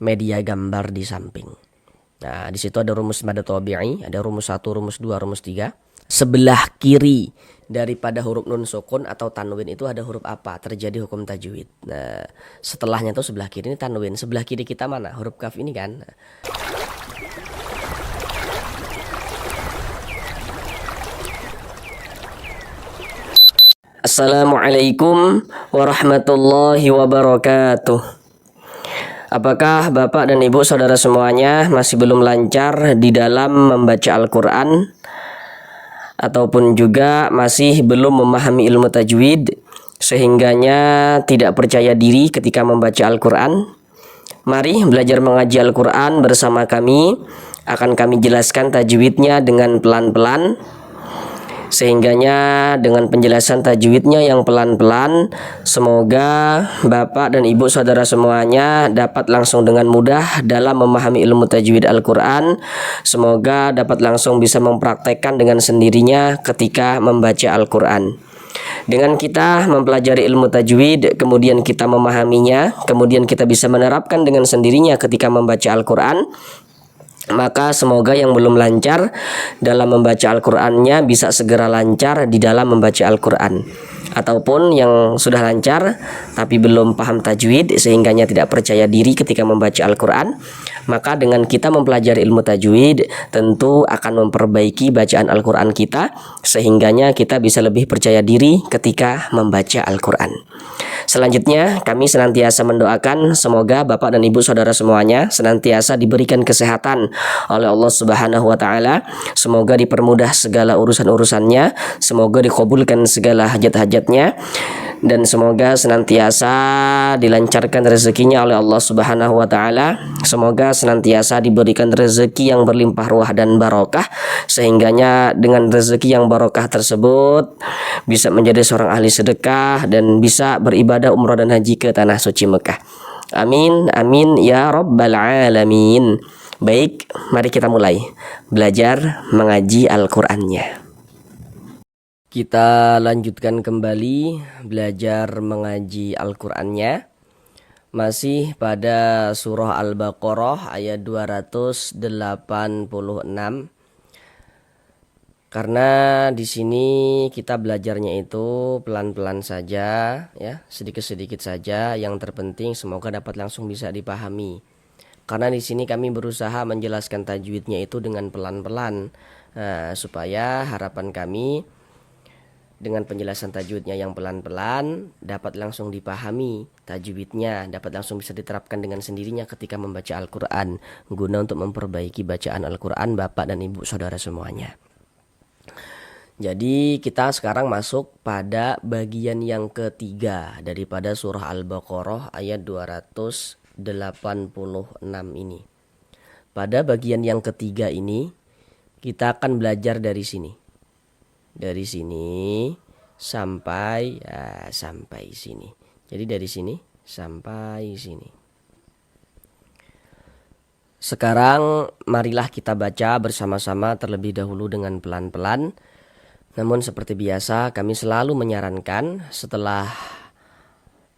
media gambar di samping. Nah, di situ ada rumus mad tabi'i, ada rumus 1, rumus 2, rumus 3. Sebelah kiri daripada huruf nun sukun atau tanwin itu ada huruf apa? Terjadi hukum tajwid. Nah, setelahnya tuh sebelah kiri ini tanwin. Sebelah kiri kita mana? Huruf kaf ini kan. Assalamualaikum warahmatullahi wabarakatuh. Apakah Bapak dan Ibu saudara semuanya masih belum lancar di dalam membaca Al-Quran, ataupun juga masih belum memahami ilmu tajwid sehingganya tidak percaya diri ketika membaca Al-Quran? Mari belajar mengaji Al-Quran bersama kami. Akan kami jelaskan tajwidnya dengan pelan-pelan, sehingganya dengan penjelasan tajwidnya yang pelan-pelan, semoga Bapak dan Ibu saudara semuanya dapat langsung dengan mudah dalam memahami ilmu tajwid Al-Quran. Semoga dapat langsung bisa mempraktekkan dengan sendirinya ketika membaca Al-Quran. Dengan kita mempelajari ilmu tajwid, kemudian kita memahaminya, kemudian kita bisa menerapkan dengan sendirinya ketika membaca Al-Quran, maka semoga yang belum lancar dalam membaca Al-Qur'annya bisa segera lancar di dalam membaca Al-Qur'an. Ataupun yang sudah lancar tapi belum paham tajwid sehingganya tidak percaya diri ketika membaca Al-Qur'an, maka dengan kita mempelajari ilmu tajwid tentu akan memperbaiki bacaan Al-Qur'an kita, sehingganya kita bisa lebih percaya diri ketika membaca Al-Qur'an. Selanjutnya kami senantiasa mendoakan semoga Bapak dan Ibu saudara semuanya senantiasa diberikan kesehatan oleh Allah Subhanahu wa taala. Semoga dipermudah segala urusan-urusannya, semoga dikabulkan segala hajat-hajatnya, dan semoga senantiasa dilancarkan rezekinya oleh Allah Subhanahu wa taala. Semoga senantiasa diberikan rezeki yang berlimpah ruah dan barokah, sehingganya dengan rezeki yang barokah tersebut bisa menjadi seorang ahli sedekah dan bisa beribadah umrah dan haji ke tanah suci Mekah. Amin amin ya rabbal alamin. Baik, mari kita mulai belajar mengaji Al-Qur'annya. Kita lanjutkan kembali belajar mengaji Al-Qur'annya. Masih pada surah Al-Baqarah ayat 286. Karena di sini kita belajarnya itu pelan-pelan saja ya, sedikit-sedikit saja. Yang terpenting semoga dapat langsung bisa dipahami. Karena di sini kami berusaha menjelaskan tajwidnya itu dengan pelan-pelan, supaya harapan kami dengan penjelasan tajwidnya yang pelan-pelan dapat langsung dipahami tajwidnya, dapat langsung bisa diterapkan dengan sendirinya ketika membaca Al-Quran, guna untuk memperbaiki bacaan Al-Quran Bapak dan Ibu saudara semuanya. Jadi kita sekarang masuk pada bagian yang ketiga daripada surah Al-Baqarah ayat 286 ini. Pada bagian yang ketiga ini kita akan belajar dari sini. Dari sini sampai sini. Jadi dari sini sampai sini. Sekarang marilah kita baca bersama-sama terlebih dahulu dengan pelan-pelan. Namun seperti biasa kami selalu menyarankan setelah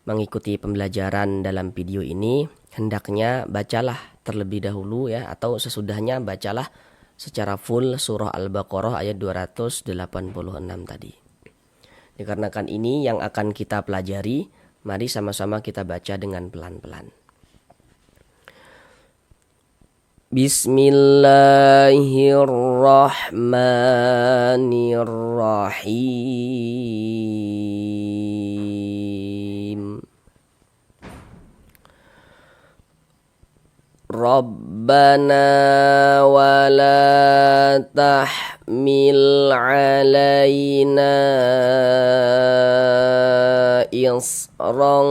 mengikuti pembelajaran dalam video ini, hendaknya bacalah terlebih dahulu ya, atau sesudahnya bacalah secara full surah Al-Baqarah ayat 286 tadi. Dikarenakan ini yang akan kita pelajari, mari sama-sama kita baca dengan pelan-pelan. Bismillahirrahmanirrahim. Rabbana wa la tahmil alaina isran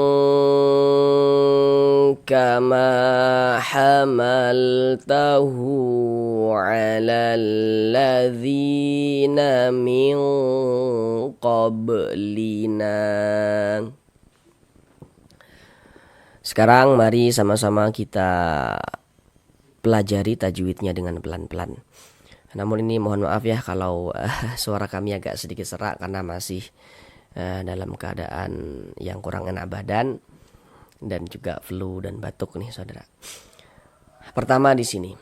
kama hamaltahu ala alladzina min qablina. Sekarang mari sama-sama kita pelajari tajwidnya dengan pelan-pelan. Namun ini mohon maaf ya kalau suara kami agak sedikit serak karena masih dalam keadaan yang kurang enak badan dan juga flu dan batuk nih saudara. Pertama di sini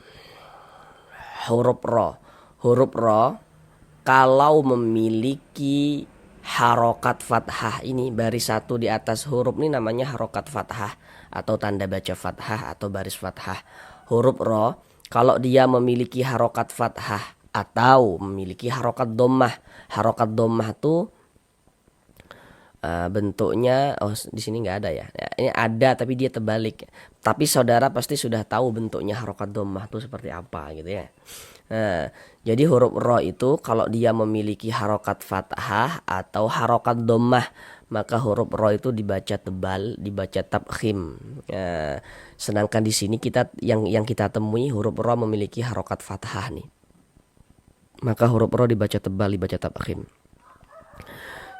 huruf ro. Huruf ro kalau memiliki harokat fathah, ini baris satu di atas huruf ini namanya harokat fathah atau tanda baca fathah atau baris fathah. Huruf ro kalau dia memiliki harokat fathah atau memiliki harokat dhammah. Harokat dhammah tuh bentuknya di sini nggak ada ya. Ini ada tapi dia terbalik. Tapi saudara pasti sudah tahu bentuknya harokat dhammah itu seperti apa gitu ya. Nah, jadi huruf ro itu kalau dia memiliki harokat fathah atau harokat dhammah, maka huruf ro itu dibaca tebal, dibaca tabkhim. Nah, sedangkan di sini kita yang kita temui huruf ro memiliki harokat fathah nih. Maka huruf ro dibaca tebal, dibaca tabkhim.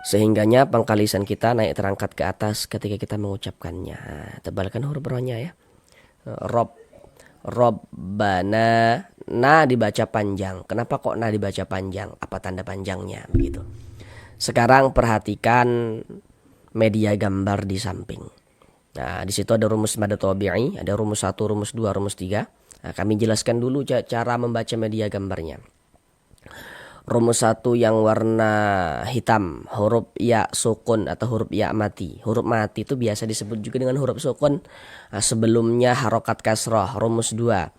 Sehingganya pangkalisan kita naik terangkat ke atas ketika kita mengucapkannya. Tebalkan huruf ro-nya ya. Robbana, na dibaca panjang. Kenapa kok na dibaca panjang? Apa tanda panjangnya? Begitu. Sekarang perhatikan media gambar di samping. Nah, di situ ada rumus mad tabi'i, ada rumus 1, rumus 2, rumus 3. Nah, kami jelaskan dulu cara membaca media gambarnya. Rumus 1 yang warna hitam, huruf ya sukun atau huruf ya mati. Huruf mati itu biasa disebut juga dengan huruf sukun. Nah, sebelumnya harokat kasroh. Rumus 2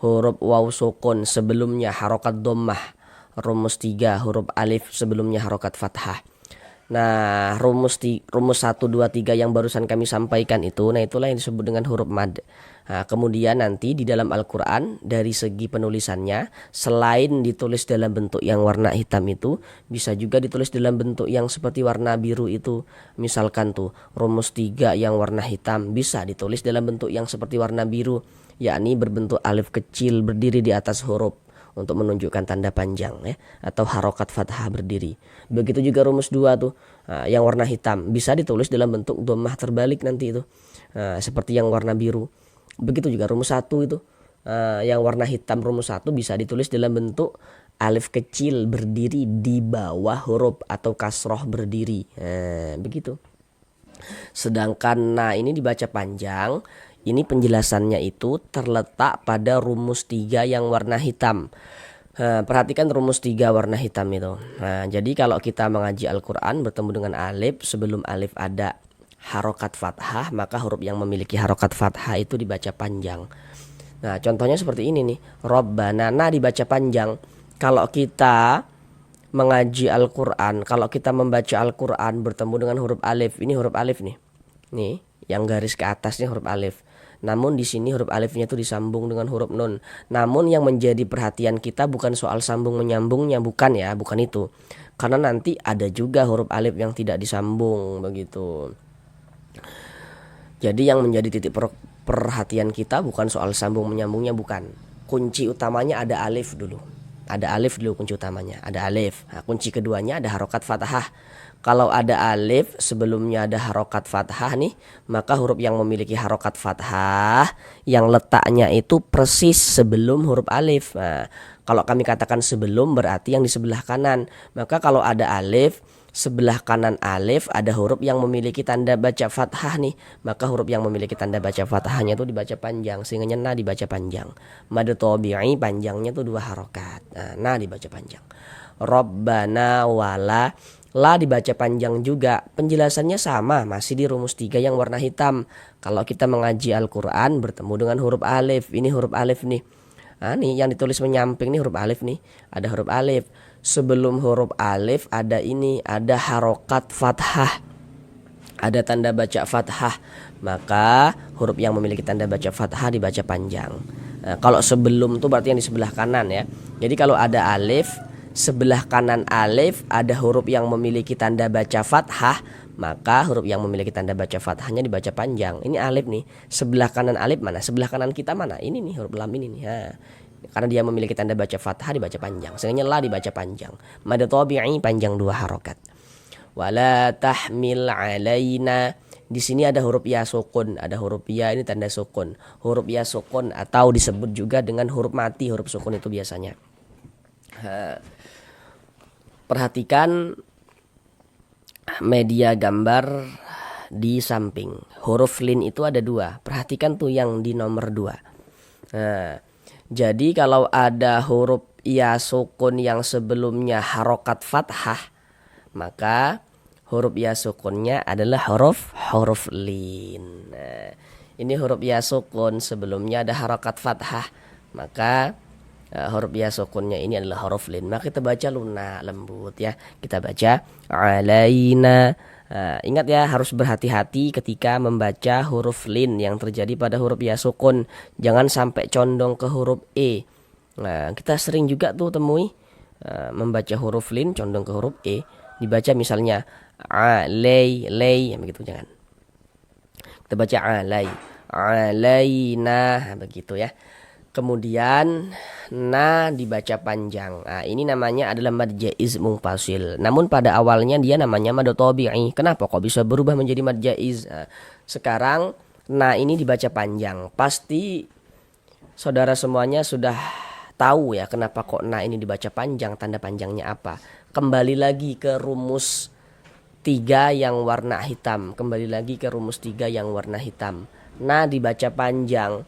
huruf waw sukun, sebelumnya harokat dhammah. Rumus 3 huruf alif, sebelumnya harokat fathah. Nah, rumus 1, 2, 3 yang barusan kami sampaikan itu, nah itulah yang disebut dengan huruf mad. Nah, kemudian nanti di dalam Al-Quran dari segi penulisannya, selain ditulis dalam bentuk yang warna hitam itu, bisa juga ditulis dalam bentuk yang seperti warna biru itu. Misalkan tuh rumus 3 yang warna hitam bisa ditulis dalam bentuk yang seperti warna biru, yakni berbentuk alif kecil berdiri di atas huruf untuk menunjukkan tanda panjang ya, atau harokat fathah berdiri. Begitu juga rumus 2 tuh, yang warna hitam bisa ditulis dalam bentuk dhammah terbalik nanti itu, seperti yang warna biru. Begitu juga rumus 1 itu, yang warna hitam rumus 1 bisa ditulis dalam bentuk alif kecil berdiri di bawah huruf atau kasroh berdiri. Begitu. Sedangkan nah ini dibaca panjang. Ini penjelasannya itu terletak pada rumus 3 yang warna hitam. Perhatikan rumus 3 warna hitam itu. Nah, jadi kalau kita mengaji Al-Quran bertemu dengan alif, sebelum alif ada harokat fathah, maka huruf yang memiliki harokat fathah itu dibaca panjang. Nah, contohnya seperti ini nih. Robbana, na dibaca panjang. Kalau kita mengaji Al-Quran, kalau kita membaca Al-Quran bertemu dengan huruf alif, ini huruf alif nih. Nih, yang garis ke atasnya huruf alif. Namun di sini huruf alifnya itu disambung dengan huruf nun. Namun yang menjadi perhatian kita bukan soal sambung menyambungnya, bukan ya, bukan itu. Karena nanti ada juga huruf alif yang tidak disambung begitu. Jadi yang menjadi titik perhatian kita bukan soal sambung menyambungnya, bukan. Kunci utamanya ada alif dulu. Ada alif dulu kunci utamanya, ada alif. Nah, kunci keduanya ada harokat fathah. Kalau ada alif sebelumnya ada harokat fathah nih, maka huruf yang memiliki harokat fathah yang letaknya itu persis sebelum huruf alif. Nah, kalau kami katakan sebelum berarti yang di sebelah kanan. Maka kalau ada alif, sebelah kanan alif ada huruf yang memiliki tanda baca fathah nih, maka huruf yang memiliki tanda baca fathahnya itu dibaca panjang, sehingga na dibaca panjang. Mad tabi'i panjangnya tuh 2 harokat. Nah, na dibaca panjang. Robbana wala, la dibaca panjang juga. Penjelasannya sama, masih di rumus 3 yang warna hitam. Kalau kita mengaji Al-Quran bertemu dengan huruf alif, ini huruf alif nih. Nah, nih yang ditulis menyamping nih huruf alif nih. Ada huruf alif. Sebelum huruf alif ada ini, ada harokat fathah, ada tanda baca fathah. Maka huruf yang memiliki tanda baca fathah dibaca panjang. Nah, kalau sebelum tuh berarti yang di sebelah kanan ya. Jadi kalau ada alif, sebelah kanan alif ada huruf yang memiliki tanda baca fathah, maka huruf yang memiliki tanda baca fathahnya dibaca panjang. Ini alif nih. Sebelah kanan alif mana? Sebelah kanan kita mana? Ini nih huruf lam ini nih. Karena dia memiliki tanda baca fathah dibaca panjang. Sehingga la dibaca panjang. Mad tabi'i panjang 2 harokat. Wala tahmil alaina. Di sini ada huruf ya sukun, ada huruf ya ini tanda sukun. Huruf ya sukun atau disebut juga dengan huruf mati, huruf sukun itu biasanya. Perhatikan media gambar di samping. Huruf lin itu ada 2. Perhatikan tuh yang di nomor 2. Nah, jadi kalau ada huruf ya sukun yang sebelumnya harokat fathah, maka huruf ya sukunnya adalah huruf lin. Nah, ini huruf ya sukun sebelumnya ada harokat fathah, maka huruf ya sukunnya ini adalah huruf lin. Maka kita baca lunak, lembut ya. Kita baca alaina. Ingat ya, harus berhati-hati ketika membaca huruf lin yang terjadi pada huruf ya sukun. Jangan sampai condong ke huruf e. Nah, kita sering juga tuh temui membaca huruf lin condong ke huruf e. Dibaca misalnya alay, lay, begitu jangan. Kita baca alay, alaina, begitu ya. Kemudian na dibaca panjang. Nah, ini namanya adalah mad jaiz munfasil. Namun pada awalnya dia namanya mad tabi'i. Kenapa kok bisa berubah menjadi mad jaiz? Nah, sekarang na ini dibaca panjang. Pasti saudara semuanya sudah tahu ya kenapa kok na ini dibaca panjang, tanda panjangnya apa. Kembali lagi ke rumus 3 yang warna hitam. Kembali lagi ke rumus 3 yang warna hitam. Na dibaca panjang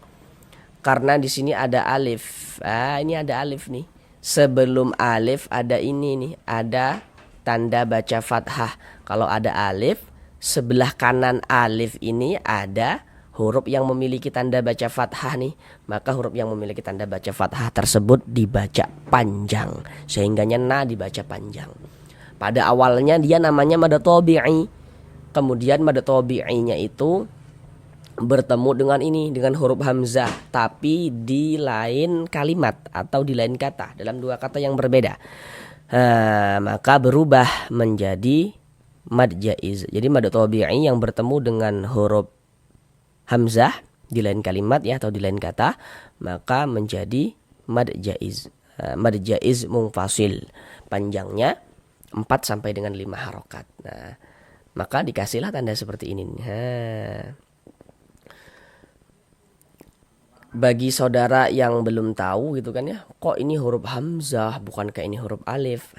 karena di sini ada alif. Ini ada alif nih. Sebelum alif ada ini nih, ada tanda baca fathah. Kalau ada alif, sebelah kanan alif ini ada huruf yang memiliki tanda baca fathah nih. Maka huruf yang memiliki tanda baca fathah tersebut dibaca panjang. Sehingganya na dibaca panjang. Pada awalnya dia namanya mad tabi'i. Kemudian mad tabi'inya itu bertemu dengan ini, dengan huruf hamzah, tapi di lain kalimat atau di lain kata, dalam 2 kata yang berbeda. Maka berubah menjadi mad jaiz. Jadi mad tabi'i yang bertemu dengan huruf hamzah di lain kalimat ya atau di lain kata, maka menjadi mad jaiz. Mad jaiz munfasil. Panjangnya 4 sampai dengan 5 harokat. Nah, maka dikasihlah tanda seperti ini. Bagi saudara yang belum tahu gitu kan ya, kok ini huruf hamzah bukankah ini huruf alif?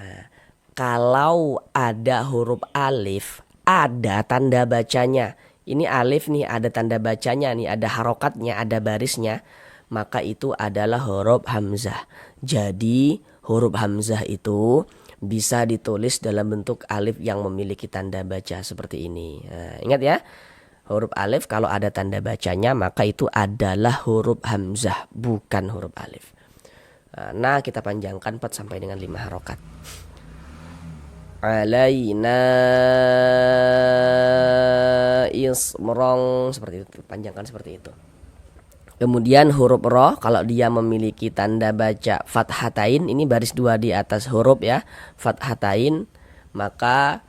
Kalau ada huruf alif, ada tanda bacanya. Ini alif nih, ada tanda bacanya nih, ada harokatnya, ada barisnya, maka itu adalah huruf hamzah. Jadi huruf hamzah itu bisa ditulis dalam bentuk alif yang memiliki tanda baca seperti ini. Ingat ya, huruf alif kalau ada tanda bacanya maka itu adalah huruf hamzah, bukan huruf alif. Nah, kita panjangkan 4 sampai dengan 5 harokat. Alaina ismrong, seperti itu, panjangkan seperti itu. Kemudian huruf ro kalau dia memiliki tanda baca fathatain, ini baris 2 di atas huruf ya, fathatain, maka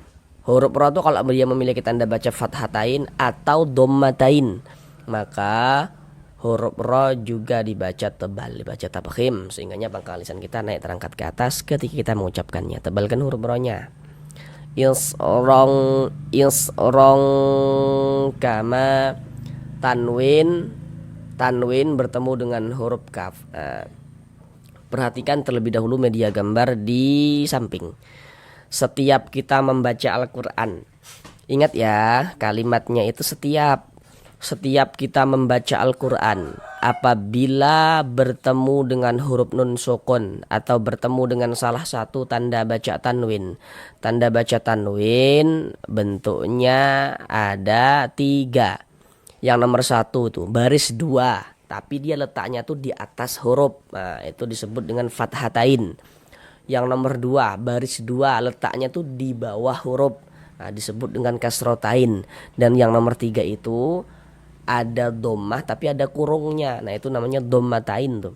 huruf ro itu kalau dia memiliki tanda baca fathatain atau dhammatain, maka huruf ro juga dibaca tebal, dibaca tabkhim, sehingganya pangkal lisan kita naik terangkat ke atas ketika kita mengucapkannya. Tebalkan huruf ro-nya. Isrong kama tanwin bertemu dengan huruf kaf. Perhatikan terlebih dahulu media gambar di samping. Setiap kita membaca Al-Quran, ingat ya kalimatnya itu setiap kita membaca Al-Quran, apabila bertemu dengan huruf nun sukun atau bertemu dengan salah satu tanda baca tanwin. Tanda baca tanwin bentuknya ada 3. Yang nomor 1 tuh baris 2, tapi dia letaknya tuh di atas huruf. Nah, itu disebut dengan fathatain. Yang nomor 2 baris 2 letaknya tuh di bawah huruf. Nah, disebut dengan kasrotain. Dan yang nomor 3 itu ada dhammah tapi ada kurungnya. Nah, itu namanya dhammatain tuh.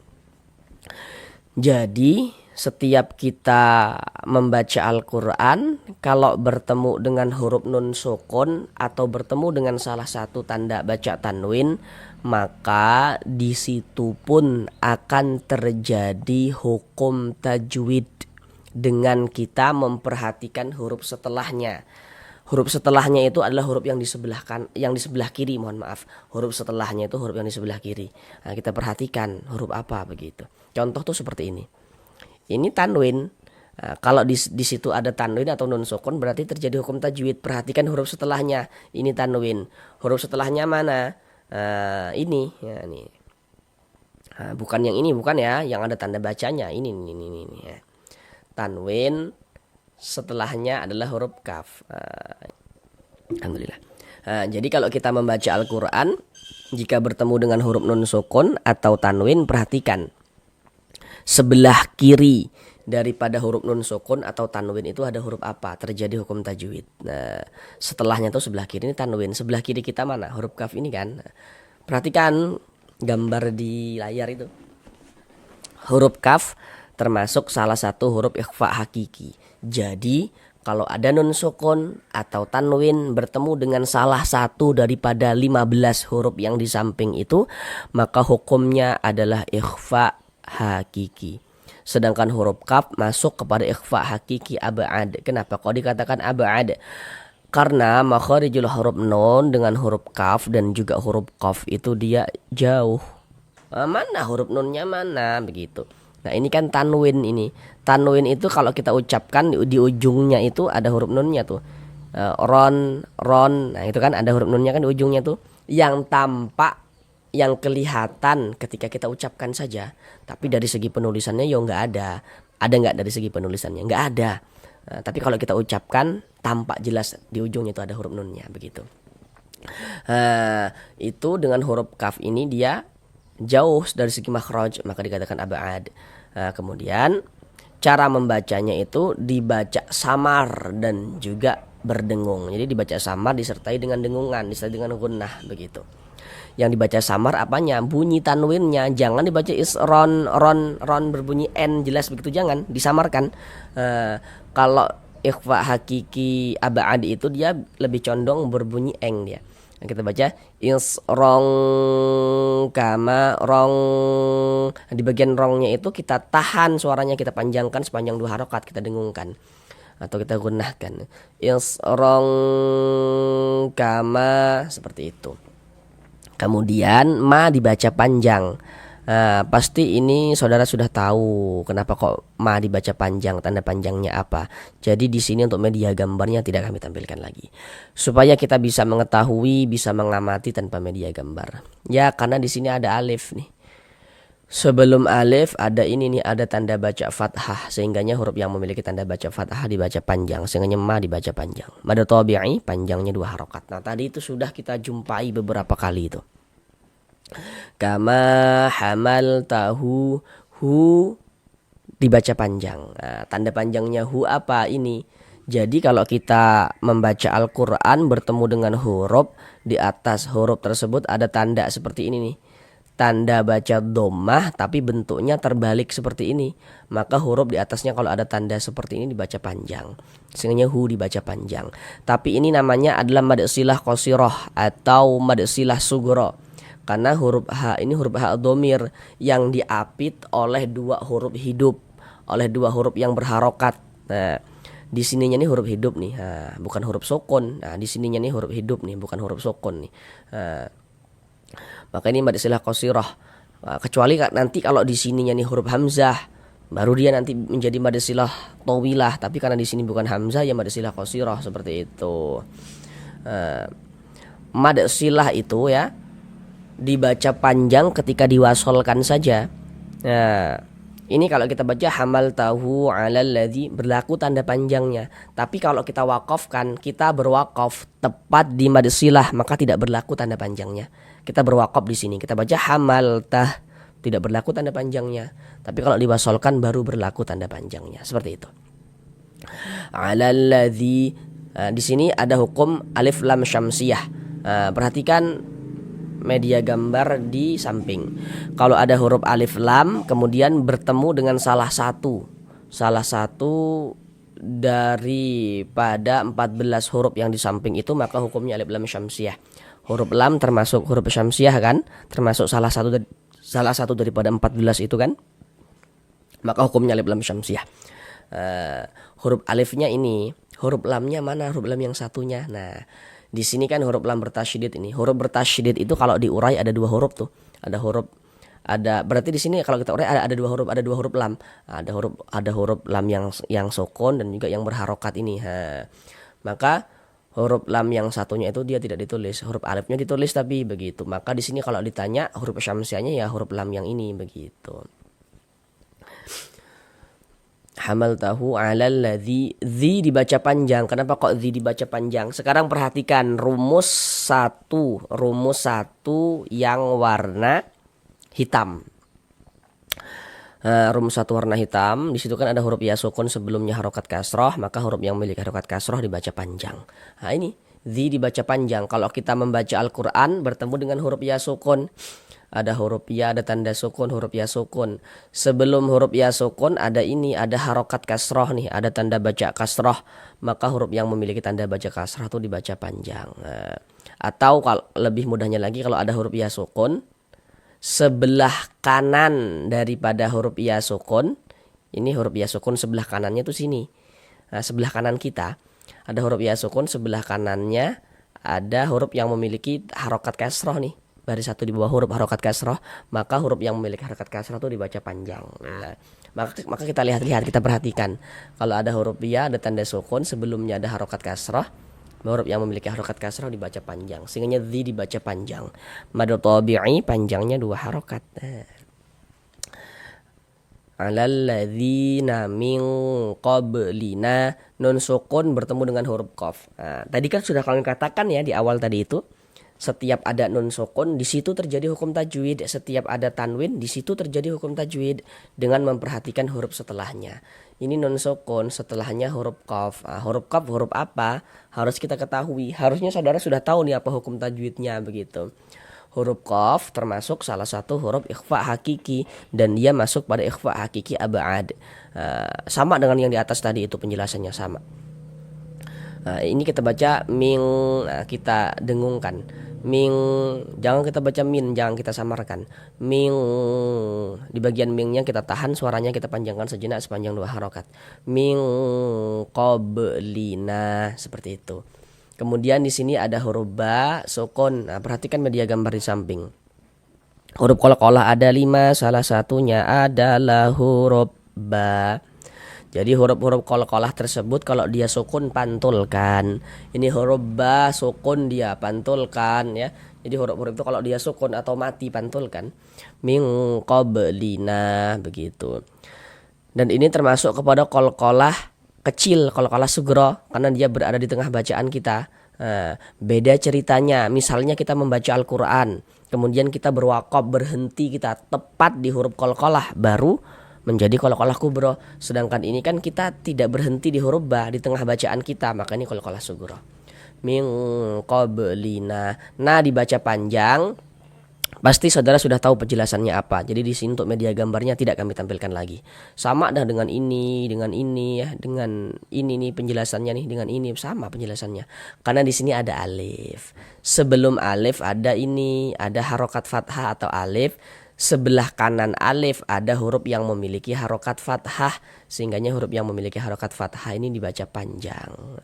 Jadi setiap kita membaca Al-Quran, kalau bertemu dengan huruf nun sukun atau bertemu dengan salah satu tanda baca tanwin, maka di situ pun akan terjadi hukum tajwid dengan kita memperhatikan huruf setelahnya. Huruf setelahnya itu adalah huruf yang di sebelah kiri, mohon maaf. Huruf setelahnya itu huruf yang di sebelah kiri. Nah, kita perhatikan huruf apa begitu. Contoh tuh seperti ini. Ini tanwin. Nah, kalau di situ ada tanwin atau nun sukun berarti terjadi hukum tajwid. Perhatikan huruf setelahnya. Ini tanwin. Huruf setelahnya mana? Ini. Ya, ini. Nah, bukan yang ini, bukan ya, yang ada tanda bacanya. Ini ya. Tanwin setelahnya adalah huruf kaf. Alhamdulillah. Nah, jadi kalau kita membaca Al-Quran, jika bertemu dengan huruf nun sukun atau tanwin, perhatikan sebelah kiri daripada huruf nun sukun atau tanwin itu ada huruf apa, terjadi hukum tajwid. Nah, setelahnya tuh sebelah kiri ini tanwin, sebelah kiri kita mana, huruf kaf ini kan. Perhatikan gambar di layar itu, huruf kaf termasuk salah satu huruf ikhfa hakiki. Jadi kalau ada nun sukun atau tanwin bertemu dengan salah satu daripada 15 huruf yang di samping itu, maka hukumnya adalah ikhfa hakiki. Sedangkan huruf kaf masuk kepada ikhfa hakiki ab'ad. Kenapa kok dikatakan ab'ad? Karena makharijul huruf nun dengan huruf kaf dan juga huruf qaf itu dia jauh. Mana huruf nunnya mana, begitu. Nah ini kan tanwin ini. Tanwin itu kalau kita ucapkan di ujungnya itu ada huruf nunnya tuh. Ron. Nah itu kan ada huruf nunnya kan di ujungnya tuh. Yang tampak, yang kelihatan ketika kita ucapkan saja. Tapi dari segi penulisannya ya nggak ada. Ada nggak dari segi penulisannya? Nggak ada. Nah, tapi kalau kita ucapkan tampak jelas di ujungnya itu ada huruf nunnya, begitu. Itu dengan huruf kaf ini dia jauh dari segi makhraj, maka dikatakan ab'ad. Kemudian cara membacanya itu dibaca samar dan juga berdengung. Jadi dibaca samar disertai dengan dengungan, disertai dengan gunnah, begitu. Yang dibaca samar apanya? Bunyi tanwinnya. Jangan dibaca isron, ron berbunyi n jelas begitu, jangan disamarkan. Kalau ikhfa hakiki ab'ad itu dia lebih condong berbunyi eng dia. Kita baca isrong kama rong. Di bagian rongnya itu kita tahan suaranya, kita panjangkan sepanjang 2 harokat, kita dengungkan atau kita gunnahkan. Isrong kama, seperti itu. Kemudian ma dibaca panjang. Pasti ini saudara sudah tahu kenapa kok ma dibaca panjang, tanda panjangnya apa. Jadi di sini untuk media gambarnya tidak kami tampilkan lagi, supaya kita bisa mengetahui, bisa mengamati tanpa media gambar. Ya karena di sini ada alif nih. Sebelum alif ada ini nih, ada tanda baca fathah, sehingganya huruf yang memiliki tanda baca fathah dibaca panjang, sehingganya ma dibaca panjang. Mad tabi'i panjangnya 2 harokat. Nah tadi itu sudah kita jumpai beberapa kali itu. Kama hamal tahu, hu dibaca panjang. Nah, tanda panjangnya hu apa ini? Jadi kalau kita membaca Al-Quran bertemu dengan huruf, di atas huruf tersebut ada tanda seperti ini nih. Tanda baca dhammah tapi bentuknya terbalik seperti ini. Maka huruf di atasnya kalau ada tanda seperti ini dibaca panjang. Sehingga hu dibaca panjang. Tapi ini namanya adalah mad silah qasirah atau mad silah sugro. Karena huruf H ini huruf H dhamir yang diapit oleh 2 huruf hidup, oleh 2 huruf yang berharokat. Nah, di sininya nih huruf hidup nih, bukan huruf sukun. Nah, di sininya nih huruf hidup nih, bukan huruf sukun nih. Maka ini mad silah qasirah. Kecuali nanti kalau di sininya nih huruf hamzah, baru dia nanti menjadi mad silah tawilah. Tapi karena di sini bukan hamzah, ya mad silah qasirah, seperti itu. Mad silah itu ya dibaca panjang ketika diwasolkan saja. Nah, ini kalau kita baca hamal tahu alal ladzi berlaku tanda panjangnya. Tapi kalau kita wakafkan, kita berwakaf tepat di mad silah, maka tidak berlaku tanda panjangnya. Kita berwakaf di sini, kita baca hamal tah, tidak berlaku tanda panjangnya. Tapi kalau diwasolkan baru berlaku tanda panjangnya. Seperti itu. Alal ladzi, di sini ada hukum alif lam syamsiyah. Perhatikan media gambar di samping. Kalau ada huruf alif lam kemudian bertemu dengan salah satu daripada 14 huruf yang di samping itu, maka hukumnya alif lam syamsiyah. Huruf lam termasuk huruf syamsiyah kan? Termasuk salah satu daripada 14 itu kan? Maka hukumnya alif lam syamsiyah. Huruf alifnya ini, huruf lamnya mana? Huruf lam yang satunya. Nah, di sini kan huruf lam bertasydid ini. Huruf bertasydid itu kalau diurai ada 2 huruf tuh. Berarti di sini kalau kita urai ada 2 huruf lam. Ada huruf lam yang sukun dan juga yang berharokat ini. Maka Huruf lam yang satunya itu dia tidak ditulis, huruf alifnya ditulis tapi begitu. Maka di sini kalau ditanya huruf syamsiahnya ya huruf lam yang ini begitu. Hamaltahu 'alal ladzi, dzi dibaca panjang. Kenapa kok dzi dibaca panjang? Sekarang perhatikan rumus satu yang warna hitam. Rumus satu warna hitam, di situ kan ada huruf ya sukun sebelumnya harokat kasroh, maka huruf yang memiliki harokat kasroh dibaca panjang. Nah ini dzi dibaca panjang. Kalau kita membaca Al-Quran bertemu dengan huruf ya sukun, ada huruf ya, ada tanda sukun, huruf ya sukun. Sebelum huruf ya sukun ada harokat kasroh nih, ada tanda baca kasroh, maka huruf yang memiliki tanda baca kasroh itu dibaca panjang. Atau kalau lebih mudahnya lagi, kalau ada huruf ya sukun, sebelah kanan daripada huruf ya sukun, ini huruf ya sukun sebelah kanannya tuh sini. Nah, sebelah kanan kita ada huruf ya sukun, sebelah kanannya ada huruf yang memiliki harokat kasroh nih, baris satu di bawah huruf harokat kasroh, maka huruf yang memiliki harokat kasroh itu dibaca panjang. Nah, maka kita lihat, kita perhatikan, kalau ada huruf ya ada tanda sukun, sebelumnya ada harokat kasroh, huruf yang memiliki harokat kasroh dibaca panjang, sehingga dzi dibaca panjang. Mad tabi'i panjangnya 2 harokat. Alal ladzina min qablina, nun sukun bertemu dengan huruf qaf. Nah, tadi kan sudah kalian katakan ya di awal tadi itu, setiap ada nun sukun di situ terjadi hukum tajwid, setiap ada tanwin di situ terjadi hukum tajwid dengan memperhatikan huruf setelahnya. Ini nun sukun, setelahnya huruf qaf. Huruf qaf huruf apa? Harus kita ketahui. Harusnya saudara sudah tahu nih apa hukum tajwidnya begitu. Huruf qaf termasuk salah satu huruf ikhfa hakiki dan dia masuk pada ikhfa hakiki ab'ad. Sama dengan yang di atas tadi itu penjelasannya sama. Ini kita baca ming, kita dengungkan. Ming, jangan kita baca min, jangan kita samarkan. Ming, di bagian mingnya kita tahan suaranya, kita panjangkan sejenak sepanjang 2 harokat. Ming qablina, seperti itu. Kemudian di sini ada huruf ba sukun. Nah, perhatikan media gambar di samping. Huruf qalqalah ada 5, salah satunya adalah huruf ba. Jadi huruf-huruf qalqalah tersebut kalau dia sukun pantulkan. Ini huruf ba sukun dia pantulkan ya. Jadi huruf-huruf itu kalau dia sukun atau mati pantulkan. Min qablina begitu. Dan ini termasuk kepada qalqalah kecil, qalqalah sugro, karena dia berada di tengah bacaan kita. Beda ceritanya, misalnya kita membaca Al-Quran, kemudian kita berwaqaf, berhenti, kita tepat di huruf qalqalah, baru menjadi qalqalah kubro. Sedangkan ini kan kita tidak berhenti di huruf ba di tengah bacaan kita, maka ini qalqalah sugro. Min qablina. Nah, dibaca panjang. Pasti saudara sudah tahu penjelasannya apa. Jadi di sini untuk media gambarnya tidak kami tampilkan lagi. Sama dah dengan ini ya, dengan ini nih penjelasannya nih, dengan ini sama penjelasannya. Karena di sini ada alif. Sebelum alif ada ini, ada harokat fathah atau alif. Sebelah kanan alif ada huruf yang memiliki harokat fathah, sehingganya huruf yang memiliki harokat fathah ini dibaca panjang.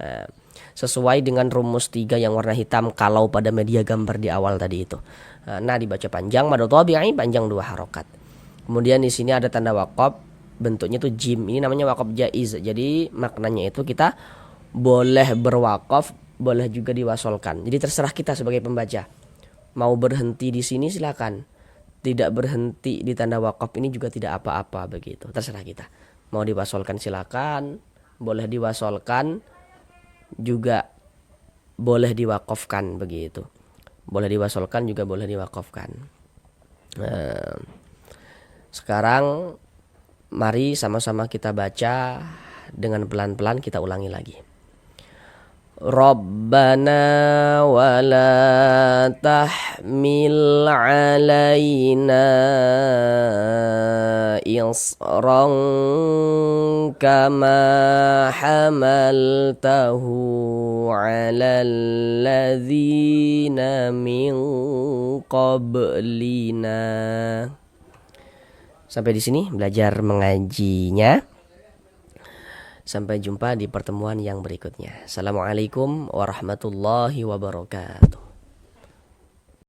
Sesuai dengan rumus 3 yang warna hitam kalau pada media gambar di awal tadi itu. Nah, dibaca panjang, mad tabi'i panjang 2 harokat. Kemudian di sini ada tanda waqaf, bentuknya itu jim. Ini namanya waqaf jaiz. Jadi maknanya itu kita boleh berwaqaf, boleh juga diwasolkan. Jadi terserah kita sebagai pembaca. Mau berhenti di sini silakan. Tidak berhenti di tanda waqaf ini juga tidak apa-apa begitu. Terserah kita. Mau diwasolkan silakan, boleh diwasolkan, juga boleh diwaqafkan begitu. Boleh diwasolkan juga boleh diwaqafkan. Sekarang mari sama-sama kita baca dengan pelan-pelan, kita ulangi lagi. Rabbana wa la tahmil alaina isran kama hamaltahu ala alladzina min qablina. Sampai di sini belajar mengajinya. Sampai jumpa di pertemuan yang berikutnya. Assalamualaikum warahmatullahi wabarakatuh.